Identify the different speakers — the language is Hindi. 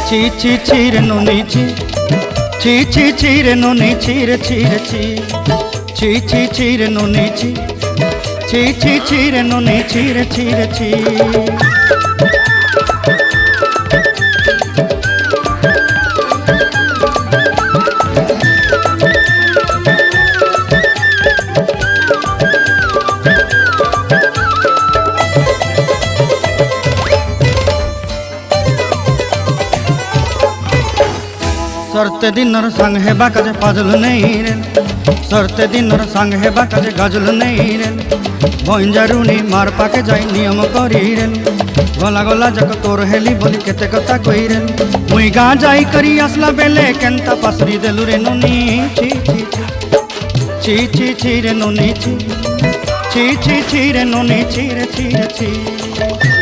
Speaker 1: ছি ছি ছি রে নুনি ছি, ছি ছি ছি রে নুনি ছি রে ছি রে ছি, ছি ছি ছি রে নুনি ছি, ছি ছি ছি রে নুনি ছি রে ছি রে ছি। सरते दिनर संग हेबा काजे पाजल नहीं रे, सरते दिनर संग हेबा काजे गाजल नहीं रे, भंजारुनी मार पाके जाई नियम करी रे, गला गला जक तोर हेली बोली केते कथा कही रे, मुई गा जाई करी आसला बेले केंता पासरी देलु रे नुनी छी छी छी छी छी रे नुनी छी, छी छी छी रे नुनी छी रे छी रे छी।